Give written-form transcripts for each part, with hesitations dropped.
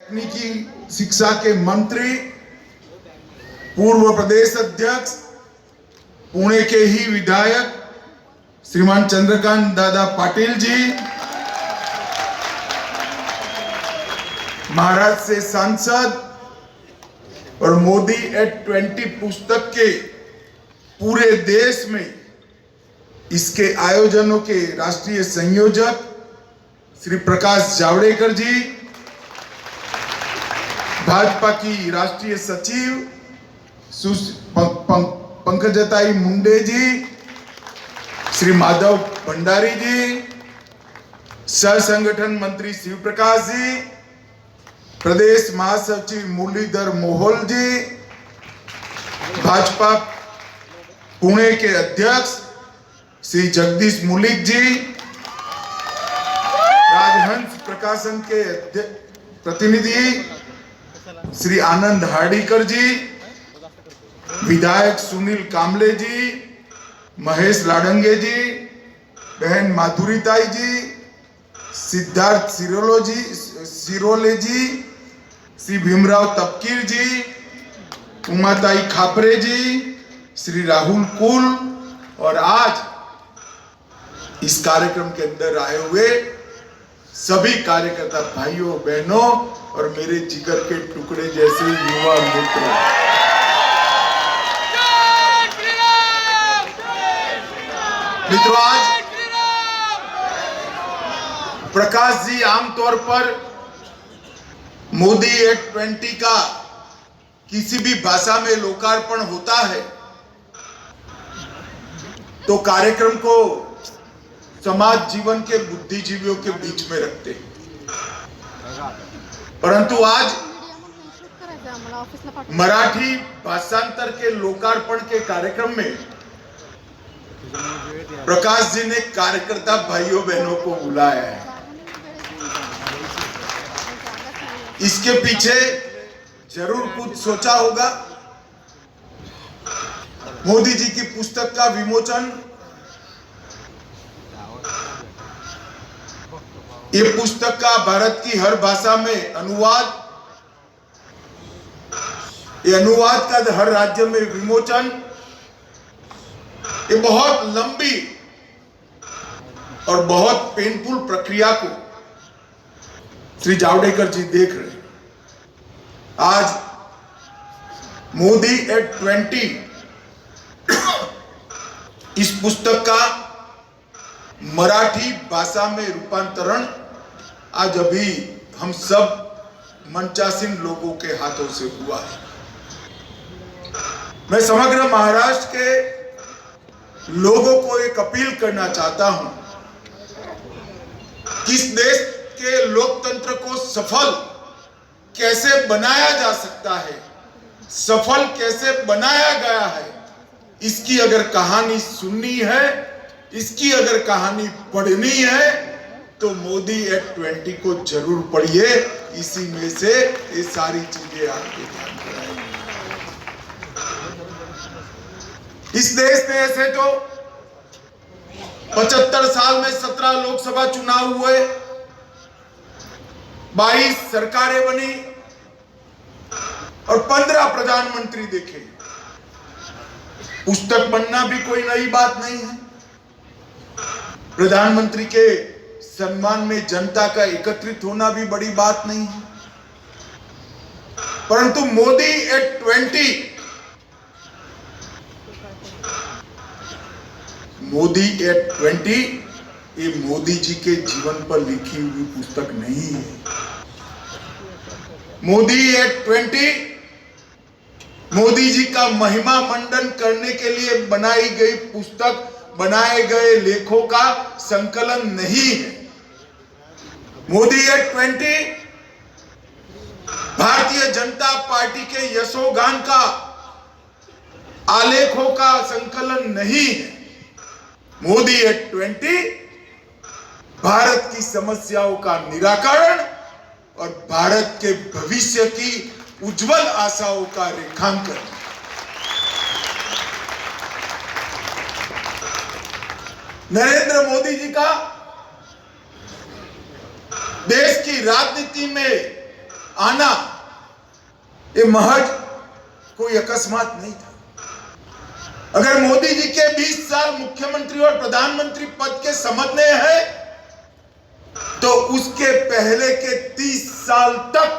तकनीकी शिक्षा के मंत्री, पूर्व प्रदेश अध्यक्ष, पुणे के ही विधायक श्रीमान चंद्रकांत दादा पाटिल जी, महाराष्ट्र से सांसद और मोदी एट 20 पुस्तक के पूरे देश में इसके आयोजनों के राष्ट्रीय संयोजक श्री प्रकाश जावड़ेकर जी, भाजपा की राष्ट्रीय सचिव पंकजताई मुंडे जी, श्री माधव भंडारी जी, सह संगठन मंत्री शिव प्रकाश जी, प्रदेश महासचिव मुरलीधर मोहोल जी, भाजपा पुणे के अध्यक्ष श्री जगदीश मुलिक जी, राजहंस प्रकाशन के प्रतिनिधि श्री आनंद हार्डीकर जी, विधायक सुनील कामले जी, महेश लाडंगे जी, बहन माधुरीताई जी, सिद्धार्थ सिरोले जी, श्री भीमराव तपकीर जी, उमाताई खापरे जी, श्री राहुल कुल और आज इस कार्यक्रम के अंदर आए हुए सभी कार्यकर्ता भाइयों बहनों और मेरे जिगर के टुकड़े जैसे युवा मित्र। मित्रों, आज प्रकाश जी आमतौर पर मोदी एट 20 का किसी भी भाषा में लोकार्पण होता है तो कार्यक्रम को समाज जीवन के बुद्धिजीवियों के बीच में रखते हैं, परंतु आज मराठी भाषांतर के लोकार्पण के कार्यक्रम में प्रकाश जी ने कार्यकर्ता भाइयों बहनों को बुलाया है। इसके पीछे जरूर कुछ सोचा होगा। मोदी जी की पुस्तक का विमोचन, ये पुस्तक का भारत की हर भाषा में अनुवाद, ये अनुवाद का हर राज्य में विमोचन, ये बहुत लंबी और बहुत पेनफुल प्रक्रिया को श्री जावड़ेकर जी देख रहे हैं। आज मोदी एट 20 इस पुस्तक का मराठी भाषा में रूपांतरण आज अभी हम सब मंचासीन लोगों के हाथों से हुआ है। मैं समग्र महाराष्ट्र के लोगों को एक अपील करना चाहता हूं कि इस देश के लोकतंत्र को सफल कैसे बनाया जा सकता है, सफल कैसे बनाया गया है, इसकी अगर कहानी सुननी है, इसकी अगर कहानी पढ़नी है तो मोदी एट 20 को जरूर पढ़िए। इसी में से ये सारी चीजें आपके ध्यान में आएंगी। इस देश में ऐसे तो 75 साल में 17 लोकसभा चुनाव हुए, 22 सरकारें बनी और 15 प्रधानमंत्री देखे। पुस्तक बनना भी कोई नई बात नहीं है। प्रधानमंत्री के सम्मान में जनता का एकत्रित होना भी बड़ी बात नहीं है, परंतु मोदी एट 20 मोदी एट 20 ये मोदी जी के जीवन पर लिखी हुई पुस्तक नहीं है। मोदी एट 20 मोदी जी का महिमा मंडन करने के लिए बनाई गई पुस्तक, बनाए गए लेखों का संकलन नहीं है। मोदी एट 20 भारतीय जनता पार्टी के यशोगान का आलेखों का संकलन नहीं है। मोदी एट 20 भारत की समस्याओं का निराकरण और भारत के भविष्य की उज्जवल आशाओं का रेखांकन। नरेंद्र मोदी जी का देश की राजनीति में आना ये महज कोई अकस्मात नहीं था। अगर मोदी जी के 20 साल मुख्यमंत्री और प्रधानमंत्री पद के समझने हैं तो उसके पहले के 30 साल तक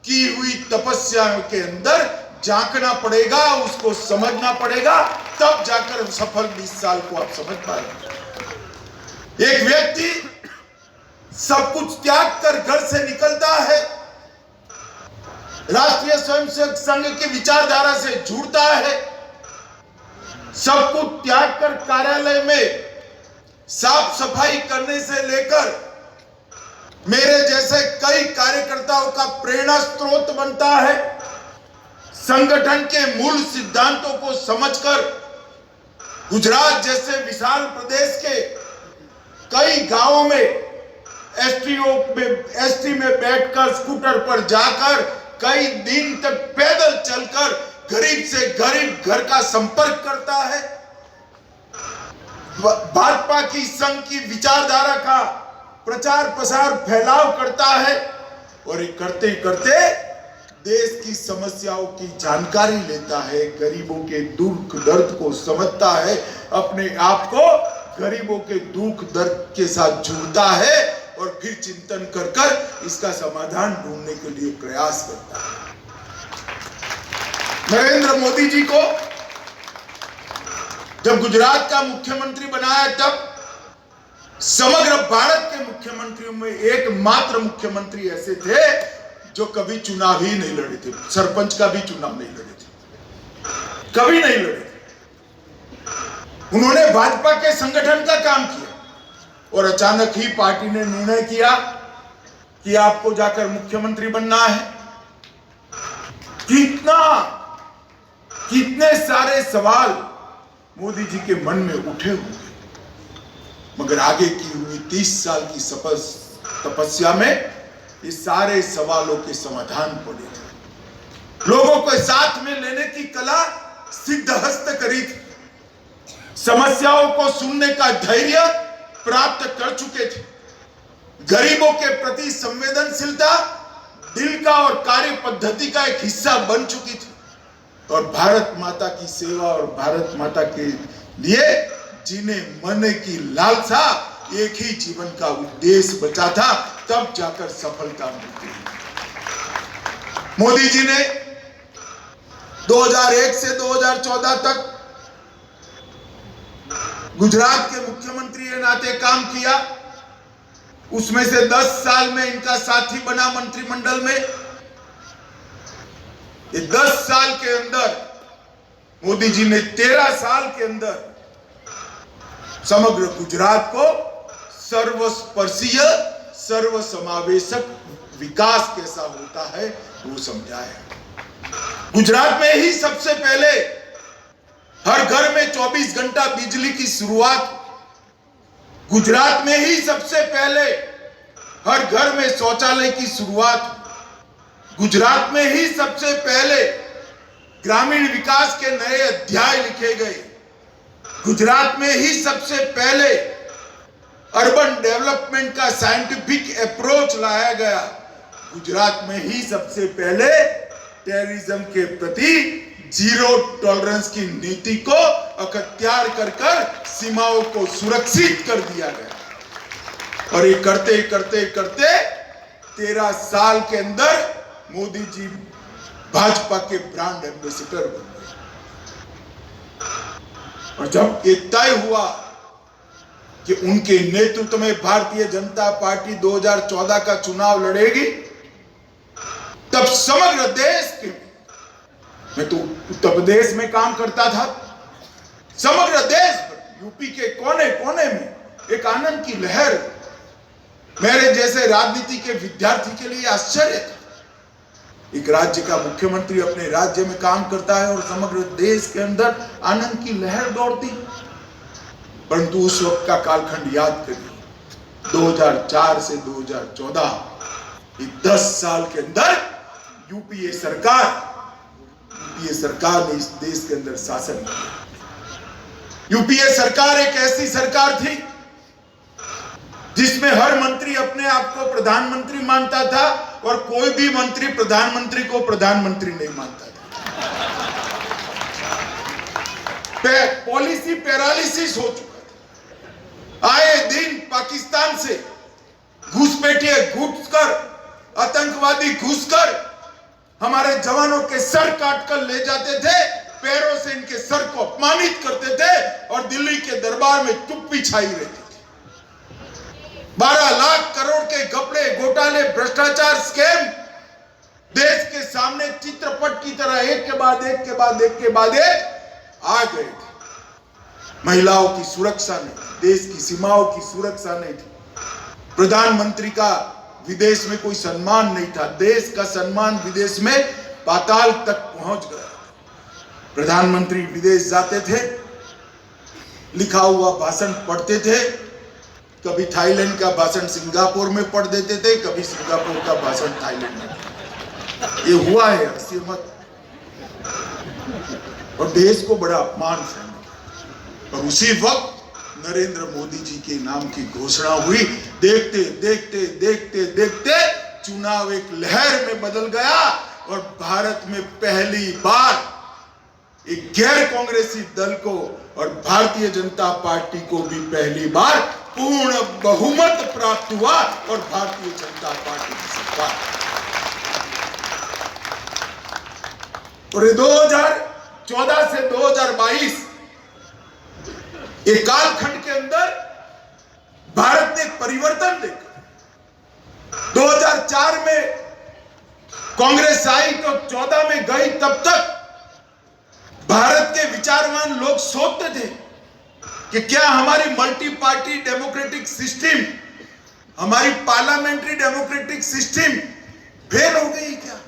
की हुई तपस्या के अंदर झांकना पड़ेगा, उसको समझना पड़ेगा, तब जाकर सफल 20 साल को आप समझ पाएंगे। एक व्यक्ति सब कुछ त्याग कर घर से निकलता है, राष्ट्रीय स्वयंसेवक संघ की विचारधारा से जुड़ता है, सब कुछ त्याग कर कार्यालय में साफ सफाई करने से लेकर मेरे जैसे कई कार्यकर्ताओं का प्रेरणा स्रोत बनता है। संगठन के मूल सिद्धांतों को समझकर गुजरात जैसे विशाल प्रदेश के कई गांवों में एसटी में बैठकर स्कूटर पर जाकर कई दिन तक पैदल चलकर गरीब से गरीब घर का संपर्क करता है, भाजपा की संघ की विचारधारा का प्रचार प्रसार फैलाव करता है और ये करते करते देश की समस्याओं की जानकारी लेता है, गरीबों के दुख दर्द को समझता है, अपने आप को गरीबों के दुख दर्द के साथ जुड़ता है और फिर चिंतन कर कर इसका समाधान ढूंढने के लिए प्रयास करता है। नरेंद्र मोदी जी को जब गुजरात का मुख्यमंत्री बनाया तब समग्र भारत के मुख्यमंत्रियों में एकमात्र मुख्यमंत्री ऐसे थे जो कभी चुनाव ही नहीं लड़े थे, सरपंच का भी चुनाव नहीं लड़े थे, कभी नहीं लड़े थे। उन्होंने भाजपा के संगठन का काम किया और अचानक ही पार्टी ने निर्णय किया कि आपको जाकर मुख्यमंत्री बनना है। कितने सारे सवाल मोदी जी के मन में उठे होंगे, मगर आगे की हुई 30 साल की तपस्या में ये सारे सवालों के समाधान पड़े थे। लोगों को साथ में लेने की कला सिद्धहस्त करी थी, समस्याओं को सुनने का धैर्य प्राप्त कर चुके थे, गरीबों के प्रति संवेदनशीलता दिल का और कार्य पद्धति का एक हिस्सा बन चुकी थी और भारत माता की सेवा और भारत माता के लिए जीने मरने की लालसा एक ही जीवन का उद्देश्य बचा था, तब जाकर सफलता मिलती है। मोदी जी ने 2001 से 2014 तक गुजरात के मुख्यमंत्री के नाते काम किया, उसमें से 10 साल में इनका साथी बना मंत्रिमंडल में। ये 10 साल के अंदर मोदी जी ने 13 साल के अंदर समग्र गुजरात को सर्वस्पर्शीय सर्वसमावेशक विकास कैसा होता है वो समझाया। गुजरात में ही सबसे पहले हर घर में 24 घंटा बिजली की शुरुआत, गुजरात में ही सबसे पहले हर घर में शौचालय की शुरुआत, गुजरात में ही सबसे पहले ग्रामीण विकास के नए अध्याय लिखे गए, गुजरात में ही सबसे पहले अर्बन डेवलपमेंट का साइंटिफिक अप्रोच लाया गया, गुजरात में ही सबसे पहले टेररिज्म के प्रति जीरो टॉलरेंस की नीति को अख्तियार कर कर सीमाओं को सुरक्षित कर दिया गया। और ये करते करते करते 13 साल के अंदर मोदी जी भाजपा के ब्रांड एम्बेसडर बन गए। और जब ये तय हुआ कि उनके नेतृत्व में भारतीय जनता पार्टी 2014 का चुनाव लड़ेगी, तब समग्र देश के, मैं तो उत्तर प्रदेश में काम करता था, समग्र देश यूपी के कोने कोने में एक आनंद की लहर, मेरे जैसे राजनीति के विद्यार्थी के लिए आश्चर्य था। एक राज्य का मुख्यमंत्री अपने राज्य में काम करता है और समग्र देश के अंदर आनंद की लहर दौड़ती। परंतु उस वक्त का कालखंड याद करिए, 2004 से 2014, ये 10 साल के अंदर यूपीए सरकार ने इस देश के अंदर शासन किया। यूपीए सरकार एक ऐसी सरकार थी जिसमें हर मंत्री अपने आप को प्रधानमंत्री मानता था और कोई भी मंत्री प्रधानमंत्री को प्रधानमंत्री नहीं मानता था। पॉलिसी पैरालिसिस हो चुका था। आए दिन पाकिस्तान से घुसपैठिए घुसकर, आतंकवादी घुसकर हमारे जवानों के सर काटकर ले जाते थे, पैरों से इनके सर को अपमानित करते थे और दिल्ली के दरबार में चुप्पी छाई रहती थी। 12 लाख करोड़ के घपले, घोटाले, भ्रष्टाचार, स्कैम देश के सामने चित्रपट की तरह एक के बाद एक के बाद एक के बाद एक आ गए थे। महिलाओं की सुरक्षा नहीं थी, देश की सीमाओं की सुरक्षा नहीं थी, प्रधानमंत्री का विदेश में कोई सम्मान नहीं था, देश का सम्मान विदेश में पाताल तक पहुंच गया। प्रधानमंत्री विदेश जाते थे, लिखा हुआ भाषण पढ़ते थे, कभी थाईलैंड का भाषण सिंगापुर में पढ़ देते थे, कभी सिंगापुर का भाषण थाईलैंड में। ये हुआ है, हंसिए मत। और देश को बड़ा अपमान है। और उसी वक्त नरेंद्र मोदी जी के नाम की घोषणा हुई। देखते देखते देखते देखते चुनाव एक लहर में बदल गया और भारत में पहली बार एक गैर कांग्रेसी दल को और भारतीय जनता पार्टी को भी पहली बार पूर्ण बहुमत प्राप्त हुआ और भारतीय जनता पार्टी की सरकार। और 2014 से 2022 एक कालखंड के अंदर भारत ने परिवर्तन देखा। 2004 में कांग्रेस आई तो 14 में गई, तब तक भारत के विचारवान लोग सोचते थे कि क्या हमारी मल्टी पार्टी डेमोक्रेटिक सिस्टम, हमारी पार्लियामेंट्री डेमोक्रेटिक सिस्टम फेल हो गई क्या?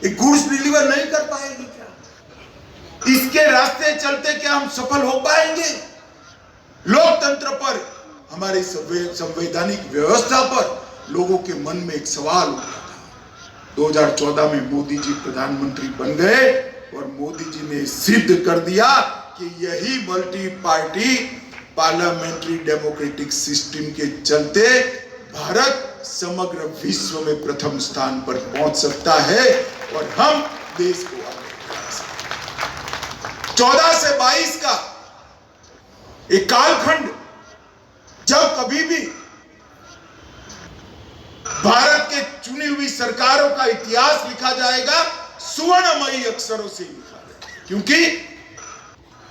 एक गुड्स डिलीवर नहीं कर पाएगी क्या? इसके रास्ते चलते क्या हम सफल हो पाएंगे? लोकतंत्र पर, हमारी संवैधानिक व्यवस्था पर लोगों के मन में एक सवाल उठा था। 2014 में मोदी जी प्रधानमंत्री बन गए और मोदी जी ने सिद्ध कर दिया कि यही multi party parliamentary democratic system के चलते भारत समग्र विश्व में प्रथम स्थान पर पहुंच सकता है और हम देश को आगे बढ़ा सकते। 14 से 22 का एक कालखंड, जब कभी भी भारत के चुनी हुई सरकारों का इतिहास लिखा जाएगा, सुवर्णमयी अक्षरों से लिखा जाएगा। क्योंकि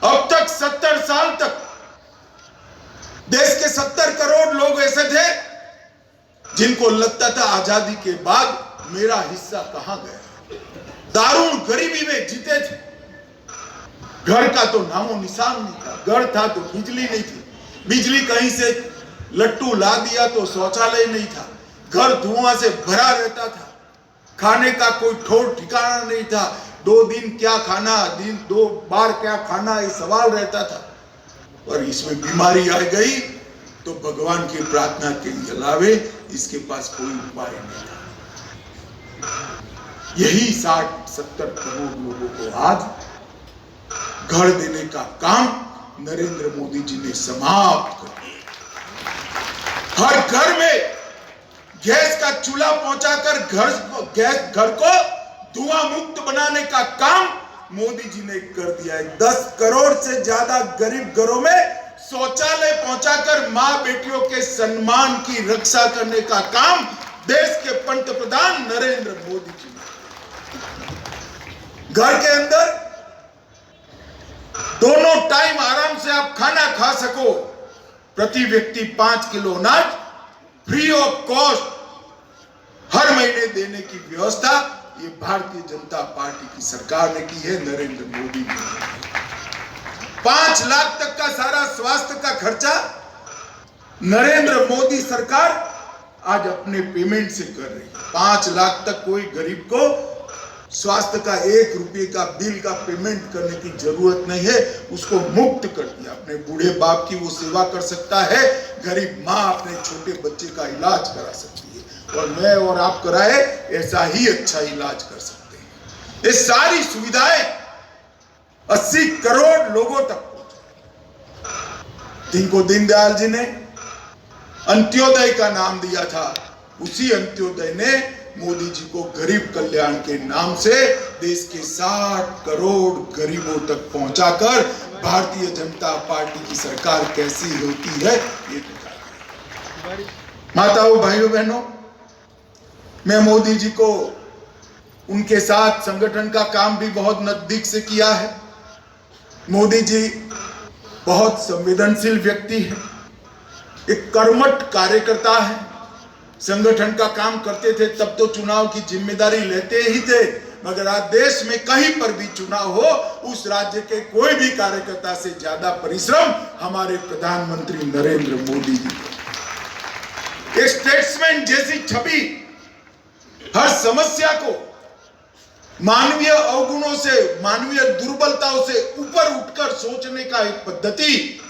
अब तक 70 साल तक देश के 70 करोड़ लोग ऐसे थे जिनको लगता था आजादी के बाद मेरा हिस्सा कहां गया। दारुण गरीबी में जीते थे, घर का तो नामो निशान नहीं था, घर था तो बिजली नहीं थी, बिजली कहीं से लट्टू ला दिया तो शौचालय नहीं था, घर धुआं से भरा रहता था, खाने का कोई ठोर ठिकाना नहीं था, 2 दिन क्या खाना, दिन 2 बार क्या खाना, ये सवाल रहता था। और इसमें बीमारी आ गई तो भगवान की प्रार्थना के अलावे इसके पास कोई उपाय नहीं था। यही 60-70 करोड़ लोगों को आज घर देने का काम नरेंद्र मोदी जी ने समाप्त कर दिया। हर घर में गैस का चूल्हा पहुंचाकर घर को धुआं मुक्त बनाने का काम मोदी जी ने कर दिया है। 10 करोड़ से ज्यादा गरीब घरों में शौचालय पहुंचाकर मां बेटियों के सम्मान की रक्षा करने का काम देश के पंतप्रधान नरेंद्र मोदी जी ने। घर के अंदर दोनों टाइम आराम से आप खाना खा सको, प्रति व्यक्ति 5 किलो अनाज फ्री ऑफ कॉस्ट हर महीने देने की व्यवस्था ये भारतीय जनता पार्टी की सरकार ने की है, नरेंद्र मोदी ने। 5 लाख तक का सारा स्वास्थ्य का खर्चा नरेंद्र मोदी सरकार आज अपने पेमेंट से कर रही है। 5 लाख तक कोई गरीब को स्वास्थ्य का 1 रुपये का बिल का पेमेंट करने की जरूरत नहीं है, उसको मुक्त कर दिया। अपने बूढ़े बाप की वो सेवा कर सकता है, गरीब माँ अपने छोटे बच्चे का इलाज करा सकती है और मैं और आप कराए ऐसा ही अच्छा इलाज कर सकते हैं। ये सारी सुविधाएं 80 करोड़ लोगों तक पहुंचे। जिनको दीनदयाल जी ने अंत्योदय का नाम दिया था, उसी अंत्योदय ने मोदी जी को गरीब कल्याण के नाम से देश के 60 करोड़ गरीबों तक पहुंचाकर भारतीय जनता पार्टी की सरकार कैसी होती है ये दिखाया। माताओं, भाइयों, बहनों, मैं मोदी जी को उनके साथ संगठन का काम भी बहुत नजदीक से किया है। मोदी जी बहुत संवेदनशील व्यक्ति है, एक कर्मठ कार्यकर्ता है। संगठन का काम करते थे तब तो चुनाव की जिम्मेदारी लेते ही थे, मगर आज देश में कहीं पर भी चुनाव हो, उस राज्य के कोई भी कार्यकर्ता से ज्यादा परिश्रम हमारे प्रधानमंत्री नरेंद्र मोदी जी को। एक स्टेट्समैन जैसी छवि, हर समस्या को मानवीय अवगुणों से, मानवीय दुर्बलताओं से ऊपर उठकर सोचने का एक पद्धति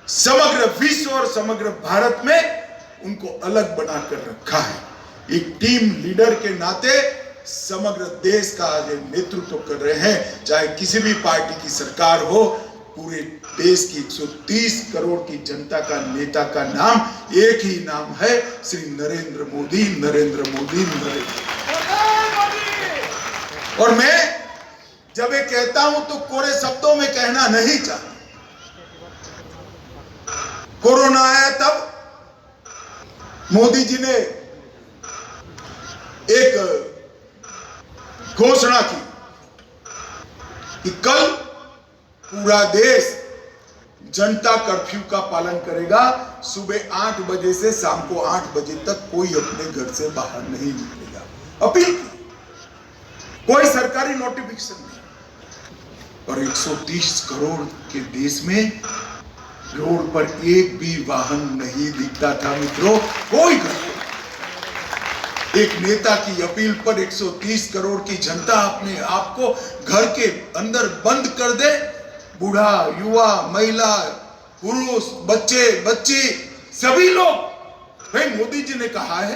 समग्र विश्व और समग्र भारत में उनको अलग बनाकर रखा है। एक टीम लीडर के नाते समग्र देश का आज नेतृत्व कर रहे हैं। चाहे किसी भी पार्टी की सरकार हो, पूरे देश की 130 करोड़ की जनता का नेता का नाम एक ही नाम है, श्री नरेंद्र मोदी, नरेंद्र मोदी, नरेंद्र। और मैं जब ये कहता हूं तो कोरे शब्दों में कहना नहीं चाहता। कोरोना आया तब मोदी जी ने एक घोषणा की कि कल पूरा देश जनता कर्फ्यू का पालन करेगा। सुबह 8 बजे से शाम को 8 बजे तक कोई अपने घर से बाहर नहीं निकलेगा। अपील की, कोई सरकारी नोटिफिकेशन नहीं। और 130 करोड़ के देश में रोड पर एक भी वाहन नहीं दिखता था मित्रों, कोई एक नेता की अपील पर 130 करोड़ की जनता अपने आप को घर के अंदर बंद कर दे। बूढ़ा, युवा, महिला, पुरुष, बच्चे, बच्ची, सभी लोग। भाई मोदी जी ने कहा है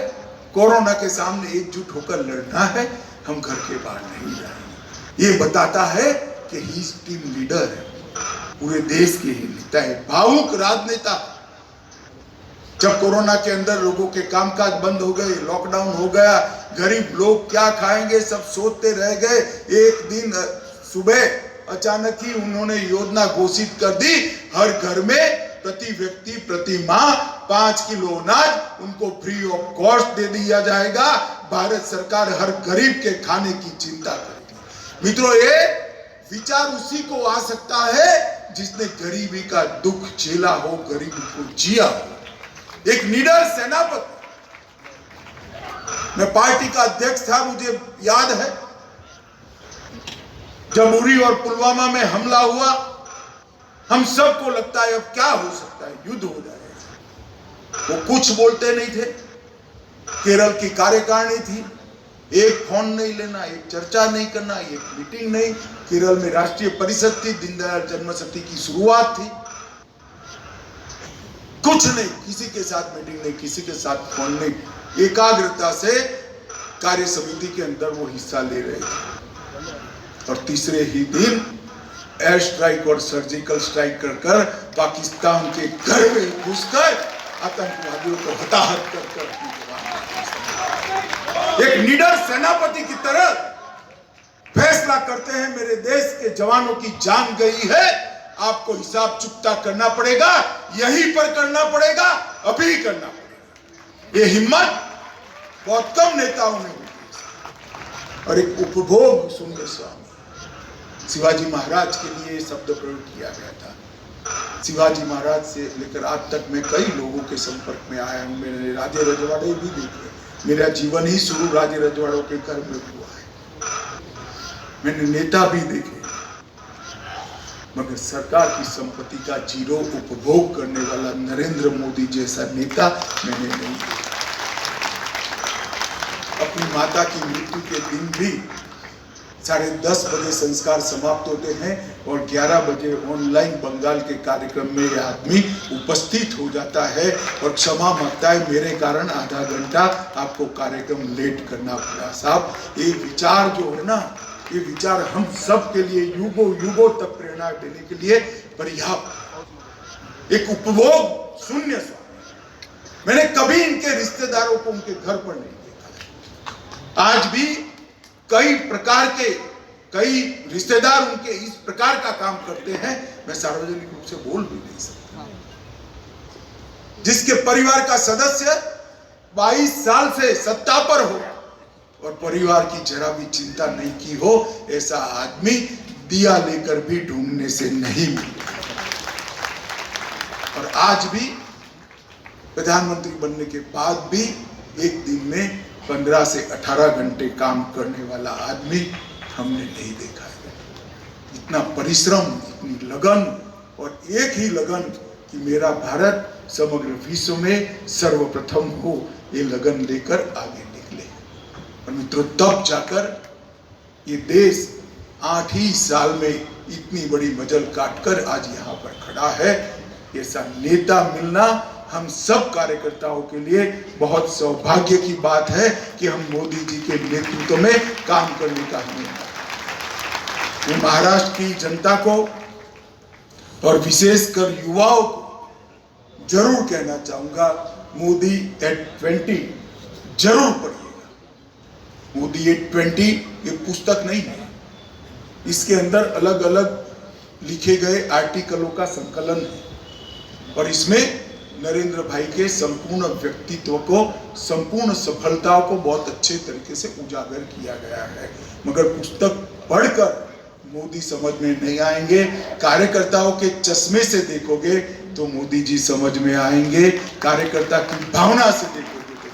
कोरोना के सामने एकजुट होकर लड़ना है, हम घर के बाहर नहीं जाएंगे। ये बताता है कि ही टीम लीडर है, पूरे देश के ही नेता है, भावुक राजनेता। जब कोरोना के अंदर लोगों के कामकाज बंद हो गए, लॉकडाउन हो गया, गरीब लोग क्या खाएंगे सब सोचते रह गए। एक दिन सुबह अचानक ही उन्होंने योजना घोषित कर दी, हर घर में प्रति व्यक्ति प्रति माह 5 किलो अनाज उनको फ्री ऑफ कॉस्ट दे दिया जाएगा। भारत सरकार हर गरीब के खाने की चिंता करेगी। मित्रों, ये विचार उसी को आ सकता है जिसने गरीबी का दुख झेला हो, गरीबी को जिया हो। एक निडर सेनापति, मैं पार्टी का अध्यक्ष था, मुझे याद है जब उरी और पुलवामा में हमला हुआ, हम सबको लगता है अब क्या हो सकता है, युद्ध हो जाएगा। वो कुछ बोलते नहीं थे। केरल की कार्यकारिणी थी, एक फोन नहीं लेना, एक चर्चा नहीं करना, एक मीटिंग नहीं। केरल में राष्ट्रीय परिषद थी, दीनदयाल जन्मशती की शुरुआत थी, कुछ नहीं, किसी के साथ मीटिंग नहीं, किसी के साथ फोन नहीं। एकाग्रता से कार्य समिति के अंदर वो हिस्सा ले रहे थे। और तीसरे ही दिन एयर स्ट्राइक और सर्जिकल स्ट्राइक कर पाकिस्तान के घर में घुसकर आतंकवादियों को हताहत कर एक निडर सेनापति की तरह फैसला करते हैं, मेरे देश के जवानों की जान गई है, आपको हिसाब चुकता करना पड़ेगा, यहीं पर करना पड़ेगा, अभी करना पड़ेगा। ये हिम्मत बहुत कम नेताओं ने होती। और एक उपभोग शून्य स्वामी, शिवाजी महाराज के लिए शब्द प्रयोग किया गया था। शिवाजी महाराज से लेकर आज तक मैं कई लोगों के संपर्क में आया हूं। मैंने राजे रजवाड़े भी देखे, मेरा जीवन ही शुरू राजे रजवाड़ों के घर में हुआ है। मैंने नेता भी देखे, मगर सरकार की संपत्ति का जीरो उपभोग करने वाला नरेंद्र मोदी जैसा नेता मैंने नहीं देखा। अपनी माता की मृत्यु के दिन भी 10:30 बजे संस्कार समाप्त होते हैं और 11 बजे ऑनलाइन बंगाल के कार्यक्रम में यह आदमी उपस्थित हो जाता है और क्षमा मांगता है, मेरे कारण आधा घंटा आपको कार्यक्रम लेट करना पड़ा। साहब, ये विचार जो है ना, ये विचार हम सब के लिए युगों युगों तक प्रेरणा देने के लिए पर्याप्त। एक उपभोग शून्य स्वामी, मैंने कभी इनके रिश्तेदारों को उनके घर पर नहीं देखा। आज भी कई प्रकार के कई रिश्तेदार उनके इस प्रकार का काम करते हैं, मैं सार्वजनिक रूप से बोल भी नहीं सकता, जिसके परिवार का सदस्य 22 साल से सत्ता पर हो और परिवार की जरा भी चिंता नहीं की हो, ऐसा आदमी दिया लेकर भी ढूंढने से नहीं मिलता। और आज भी प्रधानमंत्री बनने के बाद भी एक दिन में 15 से 18 घंटे काम करने वाला आदमी हमने नहीं देखा है। इतना परिश्रम, इतनी लगन, और एक ही लगन कि मेरा भारत समग्र विश्व में सर्वप्रथम हो, ये लगन लेकर आगे निकले। और मित्रों, तब जाकर ये देश 8 ही साल में इतनी बड़ी मजल काटकर आज यहाँ पर खड़ा है। ऐसा नेता मिलना हम सब कार्यकर्ताओं के लिए बहुत सौभाग्य की बात है कि हम मोदी जी के नेतृत्व में काम करने का हमें। मैं महाराष्ट्र की जनता को और विशेषकर युवाओं को जरूर कहना चाहूंगा, मोदी एट 20 जरूर पढ़िएगा। मोदी एट 20 ये पुस्तक नहीं है, इसके अंदर अलग अलग लिखे गए आर्टिकलों का संकलन है और इसमें नरेंद्र भाई के संपूर्ण व्यक्तित्व को, संपूर्ण सफलताओं को बहुत अच्छे तरीके से उजागर किया गया है। मगर पुस्तक पढ़कर मोदी समझ में नहीं आएंगे, कार्यकर्ताओं के चश्मे से देखोगे तो मोदी जी समझ में आएंगे, कार्यकर्ता की भावना से देखोगे तो।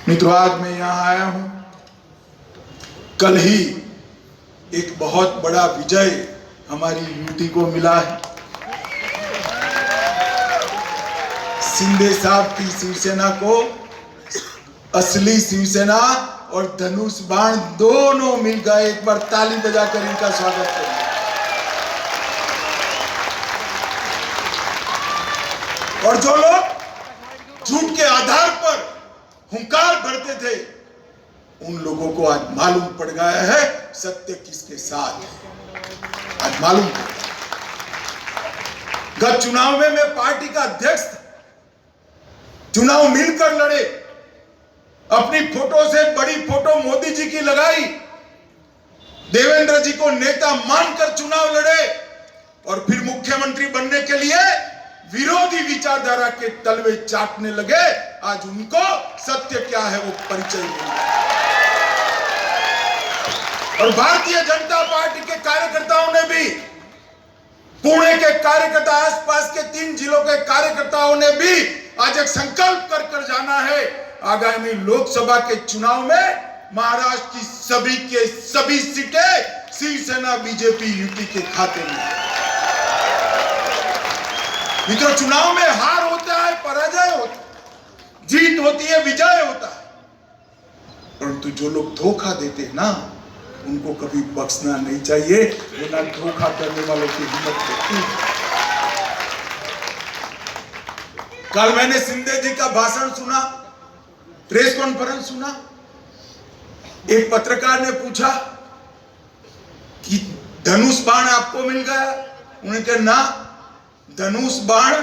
मित्रों, आज मैं यहाँ आया हूं, कल ही एक बहुत बड़ा विजय हमारी यूटी को मिला है। शिंदे साहब की शिवसेना को असली शिवसेना और धनुष बाण दोनों मिल गए। एक बार ताली बजाकर इनका स्वागत करें। और जो लोग झूठ के आधार पर हुंकार भरते थे, उन लोगों को आज मालूम पड़ गया है सत्य किसके साथ है। आज मालूम पड़ गया। गत चुनाव में मैं पार्टी का अध्यक्ष था, चुनाव मिलकर लड़े, अपनी फोटो से बड़ी फोटो मोदी जी की लगाई, देवेंद्र जी को नेता मानकर चुनाव लड़े और फिर मुख्यमंत्री बनने के लिए विरोधी विचारधारा के तलवे चाटने लगे। आज उनको सत्य क्या है वो परिचय मिल गया। और भारतीय जनता पार्टी के कार्यकर्ताओं ने भी, पुणे के कार्यकर्ता, आसपास के 3 जिलों के कार्यकर्ताओं ने भी आज एक संकल्प कर जाना है, आगामी लोकसभा के चुनाव में महाराष्ट्र की सभी के सभी सीटें शिवसेना बीजेपी यूटी के खाते में। मित्रों, चुनाव में हार होता है, पराजय होता है, जीत होती है, विजय होता है, परंतु जो लोग धोखा देते हैं ना, उनको कभी बख्शना नहीं चाहिए, बिना धोखा करने वालों की हिम्मत होती है। कल मैंने शिंदे जी का भाषण सुना, प्रेस कॉन्फ्रेंस सुना। एक पत्रकार ने पूछा कि धनुष बाण आपको मिल गया? उन्होंने कहा ना, धनुष बाण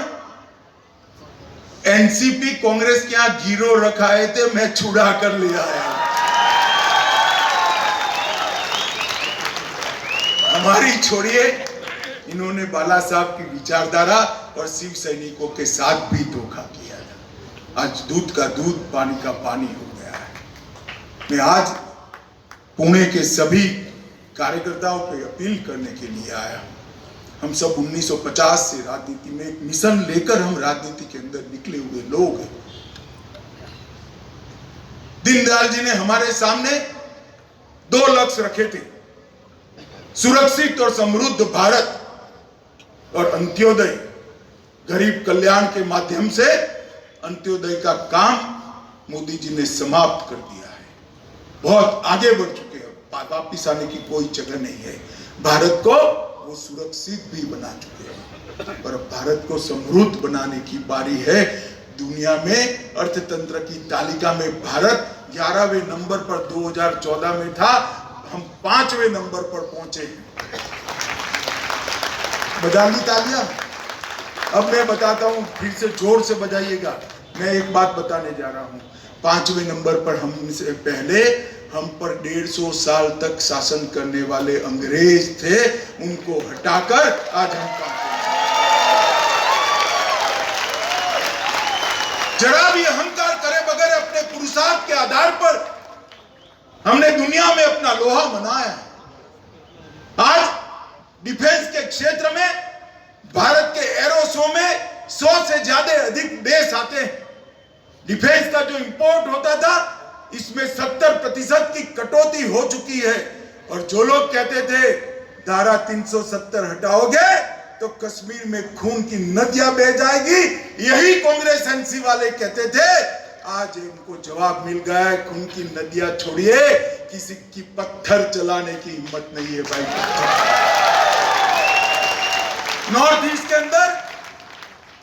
एनसीपी कांग्रेस के यहां गिरो रखाए थे, मैं छुड़ा कर ले आया। हमारी छोड़िए, इन्होंने बाला साहब की विचारधारा और शिव सैनिकों के साथ भी धोखा किया था। आज दूध का दूध, पानी का पानी हो गया है। मैं आज पुणे के सभी कार्यकर्ताओं को अपील करने के लिए आया हूं। हम सब 1950 से राजनीति में एक मिशन लेकर हम राजनीति के अंदर निकले हुए लोग हैं। दीनदयाल जी ने हमारे सामने 2 लक्ष्य रखे थे, सुरक्षित और समृद्ध भारत और अंत्योदय। गरीब कल्याण के माध्यम से अंत्योदय का काम मोदी जी ने समाप्त कर दिया है, बहुत आगे बढ़ चुके हैं, वापिस आने की कोई जगह नहीं है। भारत को वो सुरक्षित भी बना चुके हैं और भारत को समृद्ध बनाने की बारी है। दुनिया में अर्थतंत्र की तालिका में भारत 11वें नंबर पर 2014 में था, हम 5वें नंबर पर पहुंचे। बजा ली तालियां। अब मैं बताता हूं, फिर से जोर से बजाइएगा। मैं एक बात बताने जा रहा हूं। 5वें नंबर पर हमसे पहले हम पर 150 साल तक शासन करने वाले अंग्रेज थे, उनको हटाकर आज हम पाते हैं। जरा भी अहंकार करे बगैर अपने पुरुषार्थ के आधार पर हमने दुनिया में अपना लोहा मनाया है। आज डिफेंस के क्षेत्र में भारत के एरो शो में 100 से ज्यादा अधिक देश आते हैं। डिफेंस का जो इंपोर्ट होता था, इसमें 70% की कटौती हो चुकी है। और जो लोग कहते थे धारा 370 हटाओगे तो कश्मीर में खून की नदियां बह जाएगी, यही कांग्रेस एनसी वाले कहते थे। आज इनको जवाब मिल गया है, खून की नदियां छोड़िए, किसी की पत्थर चलाने की हिम्मत नहीं है भाई। नॉर्थ ईस्ट के अंदर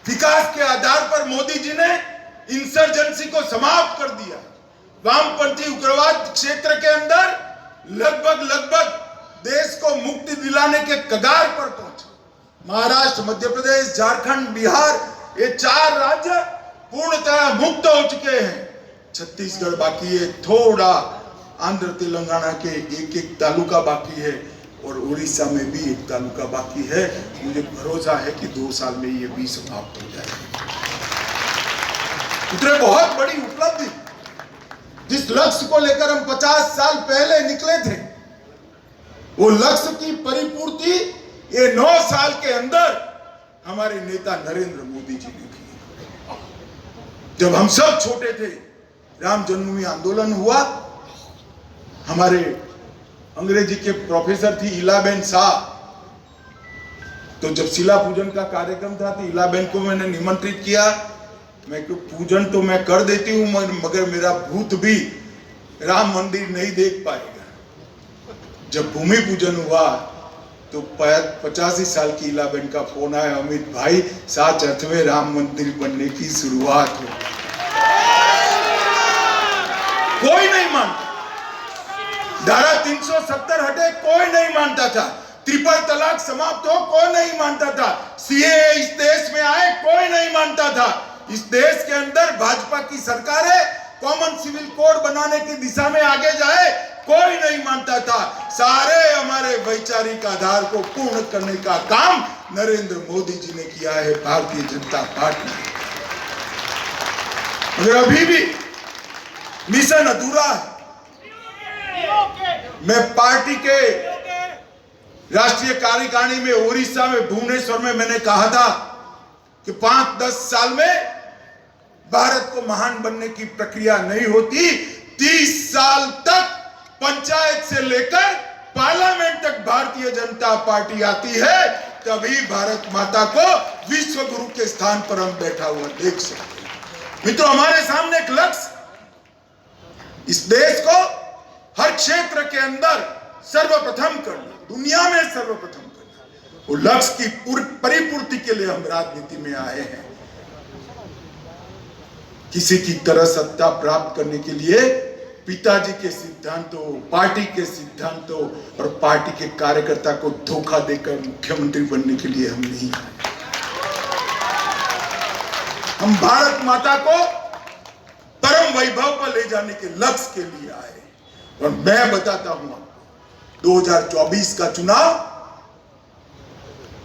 विकास के आधार पर मोदी जी ने इंसर्जेंसी को समाप्त कर दिया। वामपंथी उग्रवाद क्षेत्र के अंदर लगभग देश को मुक्ति दिलाने के कगार पर पहुंचे। महाराष्ट्र, मध्य प्रदेश, झारखंड, बिहार, ये 4 राज्य पूर्णतः मुक्त हो चुके हैं। छत्तीसगढ़ बाकी है, थोड़ा आंध्र तेलंगाना के एक तालुका बाकी है और उड़ीसा में भी एक तालुका बाकी है। मुझे भरोसा है कि 2 साल में ये भी समाप्त हो जाएगा। इतने बहुत बड़ी उपलब्धि, जिस लक्ष्य को लेकर हम 50 साल पहले निकले थे, वो लक्ष्य की परिपूर्ति ये 9 साल के अंदर हमारे नेता नरेंद्र मोदी जी ने की। जब हम सब छोटे थे, राम जन्मभूमि आंदोलन हुआ, हमारे अंग्रेजी के प्रोफेसर थी इलाबेन शाह, तो जब शिला पूजन का कार्यक्रम था तो इलाबेन को मैंने निमंत्रित किया। मैं क्यों, पूजन तो मैं कर देती हूं मगर मेरा भूत भी राम मंदिर नहीं देख पाएगा। जब भूमि पूजन हुआ तो 85 साल की इलाबेन का फोन आया, अमित भाई 7 अर्थ में राम मंदिर बनने की शुरुआत हो। कोई नहीं मानता, धारा 370 हटे, कोई नहीं मानता था। ट्रिपल तलाक समाप्त हो, कोई नहीं मानता था। सीएए इस देश में आए, कोई नहीं मानता था। इस देश के अंदर भाजपा की सरकार है, कॉमन सिविल कोड बनाने की दिशा में आगे जाए, कोई नहीं मानता था। सारे हमारे वैचारिक आधार को पूर्ण करने का काम नरेंद्र मोदी जी ने किया है, भारतीय जनता पार्टी। मगर अभी भी मिशन अधूरा है। मैं पार्टी के राष्ट्रीय कार्यकारिणी में उड़ीसा में भुवनेश्वर में मैंने कहा था कि 5-10 साल में भारत को महान बनने की प्रक्रिया नहीं होती, 30 साल तक पंचायत से लेकर पार्लियामेंट तक भारतीय जनता पार्टी आती है, तभी भारत माता को विश्व गुरु के स्थान पर हम बैठा हुआ देख सकते हैं। मित्रों, हमारे सामने एक लक्ष्य, इस देश को हर क्षेत्र के अंदर सर्वप्रथम करना, दुनिया में सर्वप्रथम करना, वो लक्ष्य की परिपूर्ति के लिए हम राजनीति में आए हैं। किसी की तरह सत्ता प्राप्त करने के लिए पिताजी के सिद्धांतों, पार्टी के सिद्धांतों और पार्टी के कार्यकर्ता को धोखा देकर मुख्यमंत्री बनने के लिए हम नहीं आए। हम भारत माता को परम वैभव पर ले जाने के लक्ष्य के लिए आए। और मैं बताता हूं आपको, 2024 का चुनाव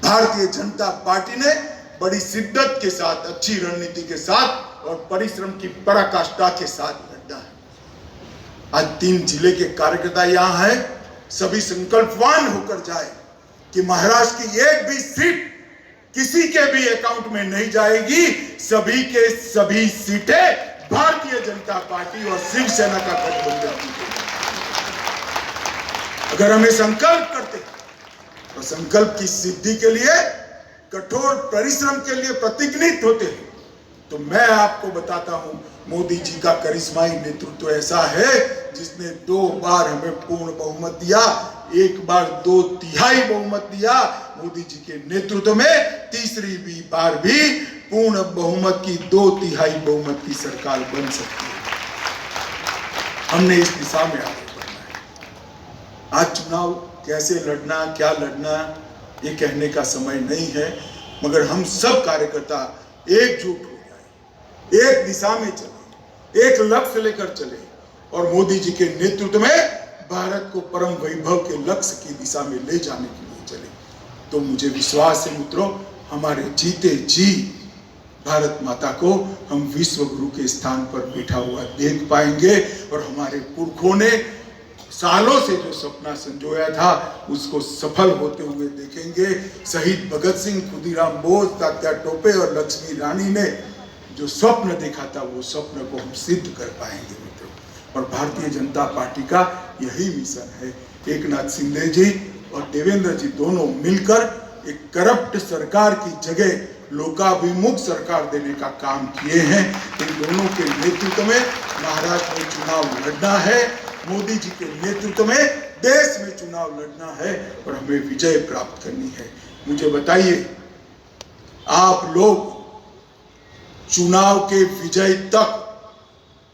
भारतीय जनता पार्टी ने बड़ी शिद्दत के साथ, अच्छी रणनीति के साथ और परिश्रम की पराकाष्ठा के साथ लड़ना है। आज 3 जिले के कार्यकर्ता यहां हैं, सभी संकल्पवान होकर जाए कि महाराष्ट्र की एक भी सीट किसी के भी अकाउंट में नहीं जाएगी। सभी के सभी सीटें भारतीय जनता पार्टी और शिवसेना का गठबंधन की। अगर हमें संकल्प करते और संकल्प की सिद्धि के लिए कठोर परिश्रम के लिए प्रतिज्ञित होते हैं, तो मैं आपको बताता हूं, मोदी जी का करिश्माई नेतृत्व ऐसा है जिसने 2 बार हमें पूर्ण बहुमत दिया, 1 बार 2/3 बहुमत दिया। मोदी जी के नेतृत्व में तीसरी बार भी पूर्ण बहुमत की 2/3 बहुमत की सरकार बन सकती है। हमने इस दिशा में आगे बढ़ना है। आज चुनाव कैसे लड़ना, क्या लड़ना, ये कहने का समय नहीं है, मगर हम सब कार्यकर्ता एकजुट हो जाए, एक दिशा में चले, एक लक्ष्य लेकर चले और मोदी जी के नेतृत्व में भारत को परम वैभव के लक्ष्य की दिशा में ले जाने के लिए चले। तो मुझे विश्वास है मित्रों, हमारे जीते जी भारत माता को हम विश्व गुरु के स्थान पर बैठा हुआ देख पाएंगे और हमारे पुरखों ने सालों से जो सपना संजोया था उसको सफल होते हुए देखेंगे। शहीद भगत सिंह, खुदीराम बोस, तात्या टोपे और लक्ष्मी रानी ने जो स्वप्न देखा था वो स्वप्न को हम सिद्ध कर पाएंगे मित्रों। और भारतीय जनता पार्टी का यही मिशन है। एकनाथ शिंदे जी और देवेंद्र जी दोनों मिलकर एक करप्ट सरकार की जगह लोकाभिमुख सरकार देने का काम किए हैं। इन दोनों के नेतृत्व में महाराष्ट्र में चुनाव लड़ना है, मोदी जी के नेतृत्व में देश में चुनाव लड़ना है और हमें विजय प्राप्त करनी है। मुझे बताइए, आप लोग चुनाव के विजय तक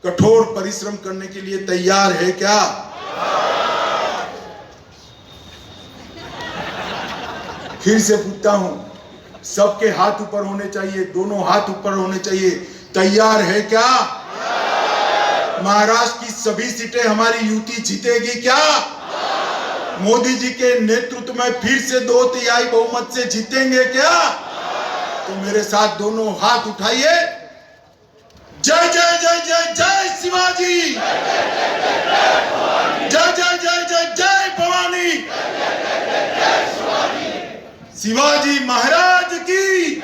कठोर परिश्रम करने के लिए तैयार है क्या? फिर से पूछता हूं, सबके हाथ ऊपर होने चाहिए, दोनों हाथ ऊपर होने चाहिए। तैयार है क्या? महाराष्ट्र की सभी सीटें हमारी युति जीतेगी क्या? मोदी जी के नेतृत्व में फिर से 2/3 बहुमत से जीतेंगे क्या? तो मेरे साथ दोनों हाथ उठाइए। जय जय जय जय जय शिवाजी, जय जय जय जय जय भवानी, शिवाजी महाराज की।